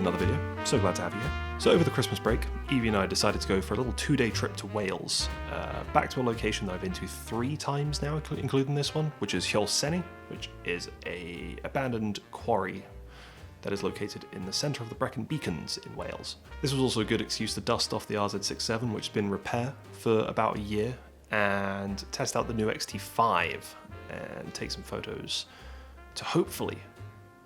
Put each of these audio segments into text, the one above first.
another video. So glad to have you here. So over the Christmas break, Evie and I decided to go for a little 2-day trip to Wales, back to a location that I've been to 3 times now, including this one, which is Heol Senni, which is a abandoned quarry that is located in the centre of the Brecon Beacons in Wales. This was also a good excuse to dust off the RZ67, which has been in repair for about a year, and test out the new XT5 and take some photos to hopefully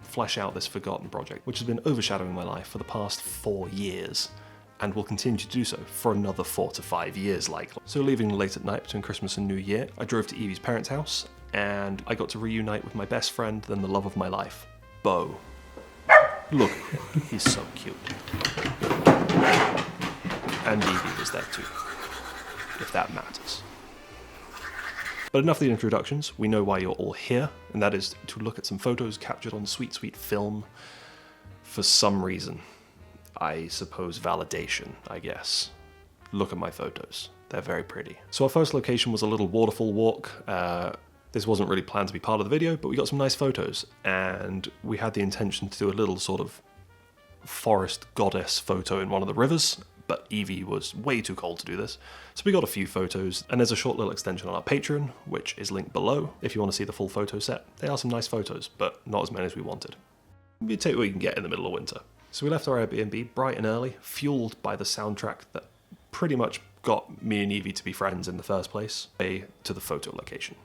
flesh out this forgotten project, which has been overshadowing my life for the past 4 years, and will continue to do so for another 4 to 5 years likely. So leaving late at night between Christmas and New Year, I drove to Evie's parents' house, and I got to reunite with my best friend and the love of my life, Bo. Look, he's so cute. And Evie was there too, if that matters. But enough of the introductions, we know why you're all here, and that is to look at some photos captured on sweet, sweet film for some reason. I suppose validation, I guess. Look at my photos, they're very pretty. So our first location was a little waterfall walk. This wasn't really planned to be part of the video, but we got some nice photos, and we had the intention to do a little sort of forest goddess photo in one of the rivers, but Evie was way too cold to do this. So we got a few photos, and there's a short little extension on our Patreon, which is linked below if you want to see the full photo set. They are some nice photos, but not as many as we wanted. You take what you can get in the middle of winter. So we left our Airbnb bright and early, fueled by the soundtrack that pretty much got me and Evie to be friends in the first place, to the photo location.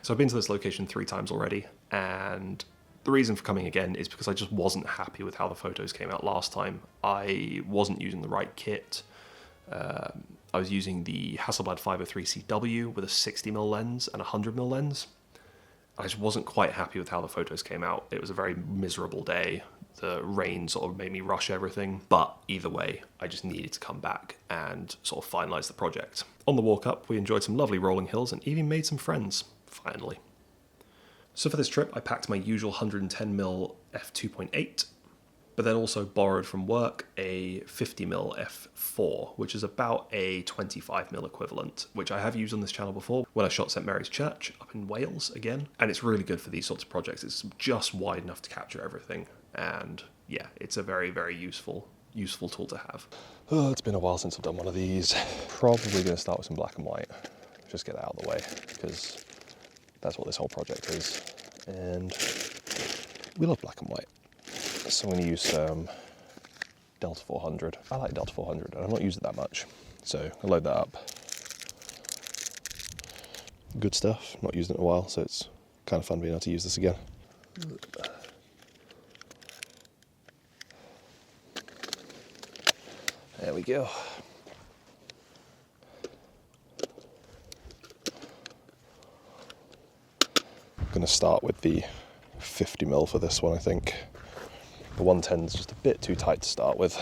So I've been to this location 3 times already, and the reason for coming again is because I just wasn't happy with how the photos came out last time. I wasn't using the right kit. I was using the Hasselblad 503CW with a 60mm lens and a 100mm lens. I just wasn't quite happy with how the photos came out. It was a very miserable day. The rain sort of made me rush everything, but either way, I just needed to come back and sort of finalise the project. On the walk up, we enjoyed some lovely rolling hills and even made some friends, finally. So for this trip, I packed my usual 110mm f2.8, but then also borrowed from work a 50mm f4, which is about a 25mm equivalent, which I have used on this channel before when I shot St Mary's Church up in Wales again, and it's really good for these sorts of projects. It's just wide enough to capture everything, and yeah, it's a very, very useful tool to have. Oh, it's been a while since I've done one of these. Probably going to start with some black and white, just get that out of the way, because that's what this whole project is, and we love black and white. So I'm going to use Delta 400. I like Delta 400, and I've not used it that much, so I'll load that up. Good stuff, not used it in a while, so it's kind of fun being able to use this again. There we go. Going to start with the 50mm for this one, I think. The 110 is just a bit too tight to start with.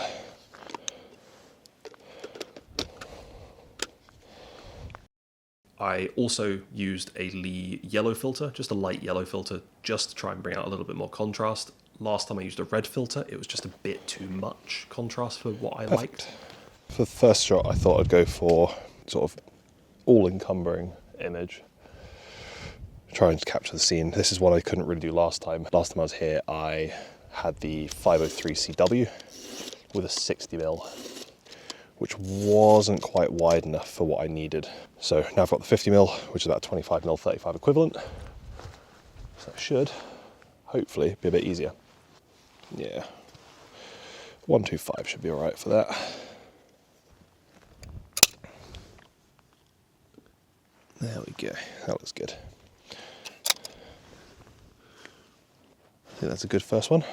I also used a Lee yellow filter, just a light yellow filter, just to try and bring out a little bit more contrast. Last time I used a red filter, it was just a bit too much contrast for what I liked. For the first shot, I thought I'd go for sort of all-encumbering image. Try and capture the scene. This is what I couldn't really do last time. Last time I was here, I had the 503CW with a 60mm, which wasn't quite wide enough for what I needed. So now I've got the 50mm, which is about 25mm 35 equivalent. So that should, hopefully, be a bit easier. Yeah, 125 should be all right for that. There we go, that looks good. I think that's a good first one.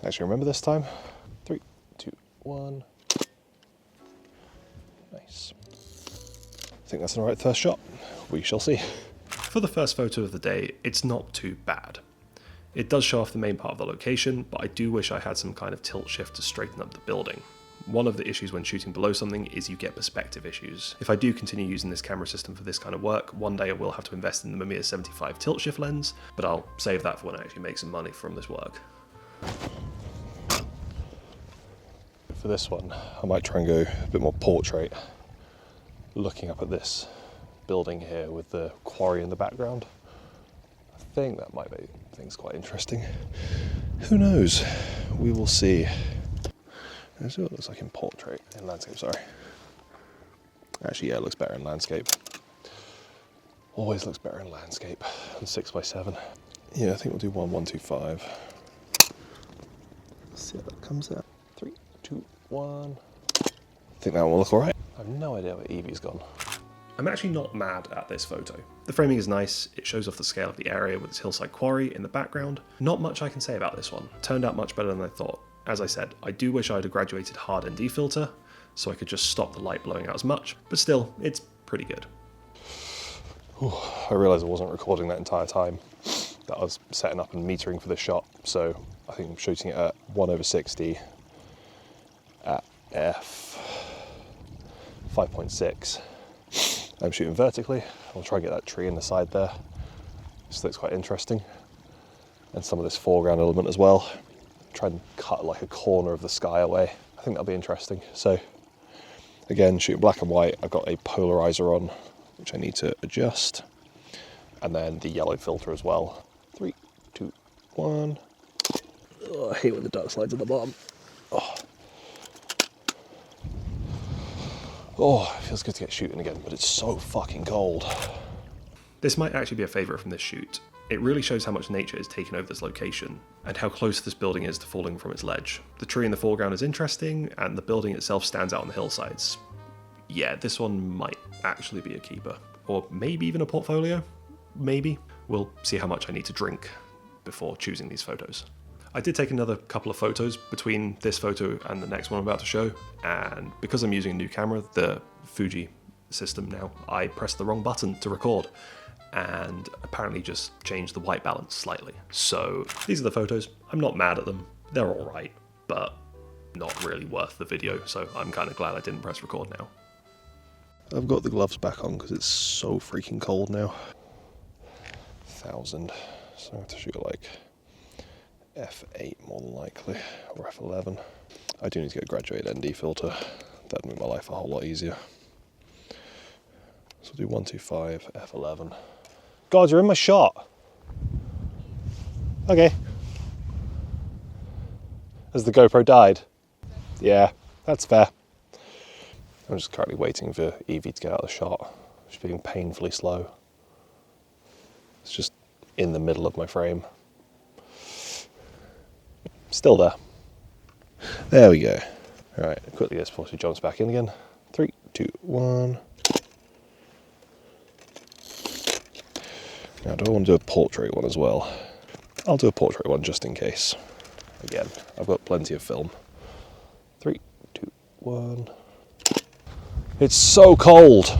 Actually, remember this time. 3, 2, 1. Nice. I think that's the right first shot. We shall see. For the first photo of the day, it's not too bad. It does show off the main part of the location, but I do wish I had some kind of tilt shift to straighten up the building. One of the issues when shooting below something is you get perspective issues. If I do continue using this camera system for this kind of work, one day I will have to invest in the Mamiya 75 tilt shift lens, but I'll save that for when I actually make some money from this work. For this one, I might try and go a bit more portrait, looking up at this building here with the quarry in the background. I think that might make things quite interesting. Who knows? We will see. Let's see what it looks like in portrait, in landscape, sorry. Actually, yeah, it looks better in landscape. Always looks better in landscape than 6x7. Yeah, I think we'll do 1:125. Let's see how that comes out. 3, 2, 1. I think that one will look alright. I have no idea where Evie's gone. I'm actually not mad at this photo. The framing is nice, it shows off the scale of the area with its hillside quarry in the background. Not much I can say about this one. Turned out much better than I thought. As I said, I do wish I'd have graduated hard ND filter, so I could just stop the light blowing out as much, but still, it's pretty good. Ooh, I realised I wasn't recording that entire time that I was setting up and metering for this shot, so I think I'm shooting it at 1/60 at f 5.6. I'm shooting vertically. I'll try and get that tree in the side there. This looks quite interesting. And some of this foreground element as well. Try and cut like a corner of the sky away. I think that'll be interesting. So again, shooting black and white. I've got a polarizer on, which I need to adjust. And then the yellow filter as well. 3, 2, 1. Oh, I hate when the dark slides at the bottom. Oh, it feels good to get shooting again, but it's so fucking cold. This might actually be a favourite from this shoot. It really shows how much nature is taking over this location, and how close this building is to falling from its ledge. The tree in the foreground is interesting, and the building itself stands out on the hillsides. Yeah, this one might actually be a keeper. Or maybe even a portfolio? Maybe. We'll see how much I need to drink before choosing these photos. I did take another couple of photos between this photo and the next one I'm about to show, and because I'm using a new camera, the Fuji system now, I pressed the wrong button to record, and apparently just changed the white balance slightly. So these are the photos. I'm not mad at them. They're alright, but not really worth the video, so I'm kind of glad I didn't press record now. I've got the gloves back on because it's so freaking cold now. 1000, so I have to shoot like f8 more than likely, or f11. I do need to get a graduated ND filter. That'd make my life a whole lot easier. So we'll do 125, f11. God, you're in my shot. Okay. Has the GoPro died? Yeah, that's fair. I'm just currently waiting for Evie to get out of the shot. She's being painfully slow. It's just in the middle of my frame. Still there. There we go. All right, quickly this before she jumps back in again. 3, 2, 1. Now, do I want to do a portrait one as well? I'll do a portrait one just in case. Again, I've got plenty of film. 3, 2, 1. It's so cold.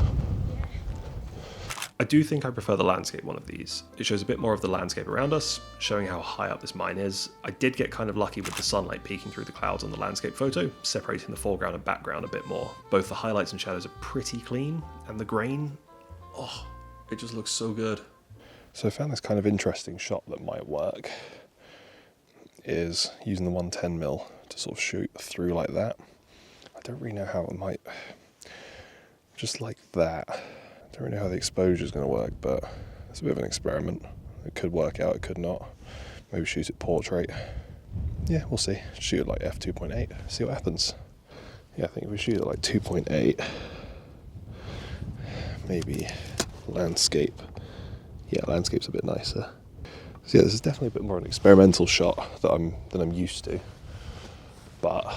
I do think I prefer the landscape one of these. It shows a bit more of the landscape around us, showing how high up this mine is. I did get kind of lucky with the sunlight peeking through the clouds on the landscape photo, separating the foreground and background a bit more. Both the highlights and shadows are pretty clean, and the grain, oh, it just looks so good. So I found this kind of interesting shot that might work, is using the 110mm to sort of shoot through like that. I don't really know how it might, just like that. I don't really know how the exposure is going to work, but it's a bit of an experiment. It could work out, it could not. Maybe shoot it portrait. Yeah, we'll see. Shoot it like f2.8, see what happens. Yeah, I think if we shoot it like 2.8, maybe landscape. Yeah, landscape's a bit nicer. So yeah, this is definitely a bit more of an experimental shot than I'm used to, but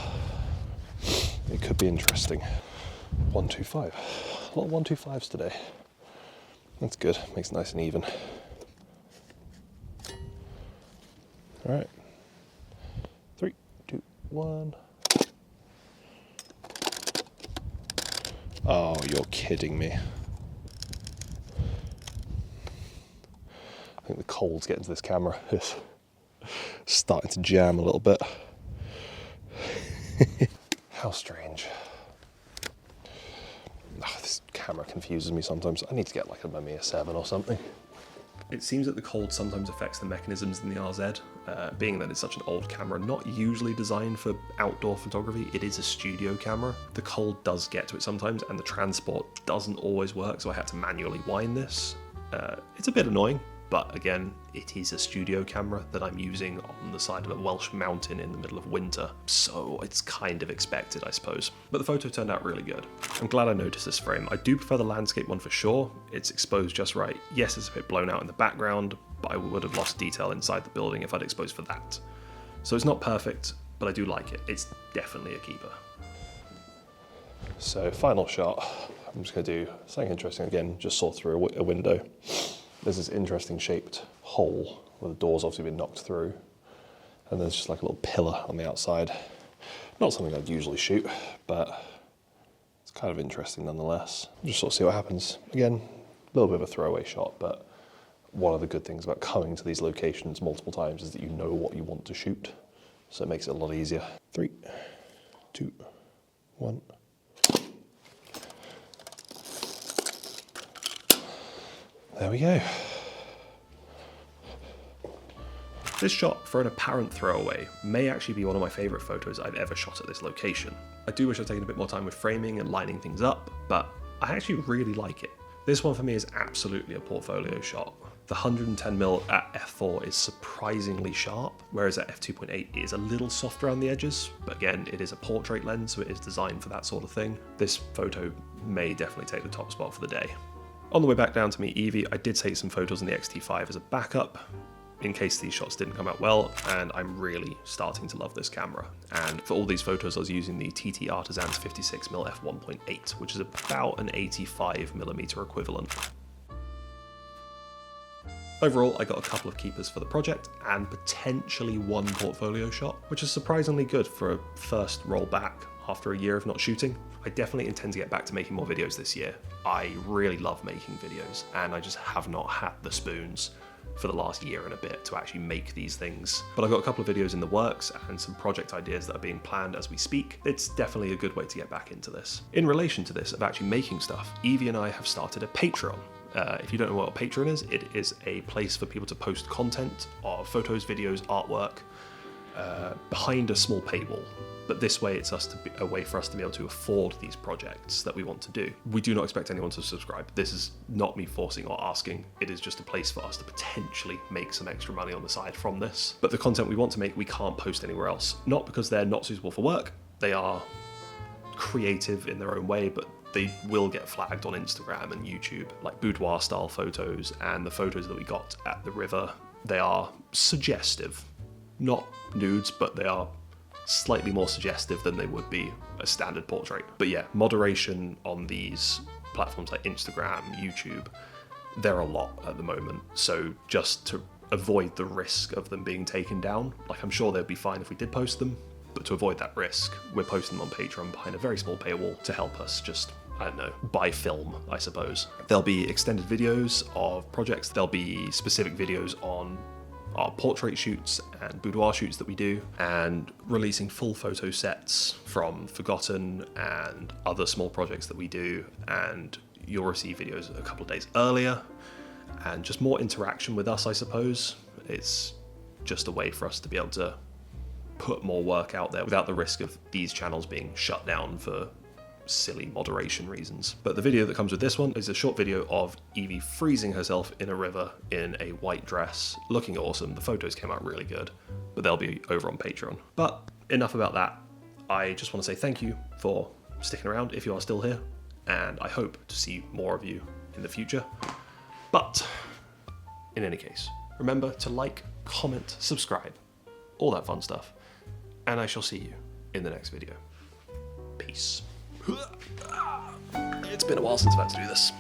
it could be interesting. 125. A lot of 125s today. That's good. Makes it nice and even. All right. 3, 2, 1. Oh, you're kidding me. I think the cold's getting to this camera. It's starting to jam a little bit. How strange. Oh, this camera confuses me sometimes. I need to get like a Mamiya 7 or something. It seems that the cold sometimes affects the mechanisms in the RZ, being that it's such an old camera, not usually designed for outdoor photography. It is a studio camera. The cold does get to it sometimes, and the transport doesn't always work, so I had to manually wind this. It's a bit annoying, but again, it is a studio camera that I'm using on the side of a Welsh mountain in the middle of winter, so it's kind of expected, I suppose. But the photo turned out really good. I'm glad I noticed this frame. I do prefer the landscape one for sure. It's exposed just right. Yes, it's a bit blown out in the background, but I would have lost detail inside the building if I'd exposed for that. So it's not perfect, but I do like it. It's definitely a keeper. So final shot, I'm just going to do something interesting again, just saw through a window. There's this interesting shaped hole where the door's obviously been knocked through, and there's just like a little pillar on the outside. Not something I'd usually shoot, but it's kind of interesting nonetheless. Just sort of see what happens. Again, a little bit of a throwaway shot, but one of the good things about coming to these locations multiple times is that you know what you want to shoot, so it makes it a lot easier. 3, 2, 1. There we go. This shot, for an apparent throwaway, may actually be one of my favourite photos I've ever shot at this location. I do wish I'd taken a bit more time with framing and lining things up, but I actually really like it. This one for me is absolutely a portfolio shot. The 110mm at f4 is surprisingly sharp, whereas at f2.8 it is a little soft around the edges, but again, it is a portrait lens, so it is designed for that sort of thing. This photo may definitely take the top spot for the day. On the way back down to meet Evie, I did take some photos on the X-T5 as a backup, in case these shots didn't come out well, and I'm really starting to love this camera. And for all these photos I was using the TT Artisans 56mm f1.8, which is about an 85mm equivalent. Overall, I got a couple of keepers for the project, and potentially one portfolio shot, which is surprisingly good for a first roll back after a year of not shooting. I definitely intend to get back to making more videos this year. I really love making videos, and I just have not had the spoons for the last year and a bit to actually make these things. But I've got a couple of videos in the works and some project ideas that are being planned as we speak. It's definitely a good way to get back into this. In relation to this of actually making stuff, Evie and I have started a Patreon. If you don't know what a Patreon is, it is a place for people to post content of photos, videos, artwork behind a small paywall. But this way it's a way for us to be able to afford these projects that we want to do. We do not expect anyone to subscribe. This is not me forcing or asking. It is just a place for us to potentially make some extra money on the side from this. But the content we want to make, we can't post anywhere else. Not because they're not suitable for work. They are creative in their own way, but they will get flagged on Instagram and YouTube, like boudoir style photos, and the photos that we got at the river. They are suggestive. Not nudes, but they are slightly more suggestive than they would be a standard portrait. But yeah, moderation on these platforms like Instagram, YouTube, they're a lot at the moment. So just to avoid the risk of them being taken down, like I'm sure they'd be fine if we did post them, but to avoid that risk, we're posting them on Patreon behind a very small paywall to help us just, I don't know, buy film, I suppose. There'll be extended videos of projects. There'll be specific videos on our portrait shoots and boudoir shoots that we do, and releasing full photo sets from Forgotten and other small projects that we do, and you'll receive videos a couple of days earlier, and just more interaction with us, I suppose. It's just a way for us to be able to put more work out there without the risk of these channels being shut down for silly moderation reasons. But the video that comes with this one is a short video of Evie freezing herself in a river in a white dress, looking awesome. The photos came out really good, but they'll be over on Patreon. But enough about that. I just want to say thank you for sticking around if you are still here, and I hope to see more of you in the future. But in any case, remember to like, comment, subscribe, all that fun stuff, and I shall see you in the next video. Peace. It's been a while since I've had to do this.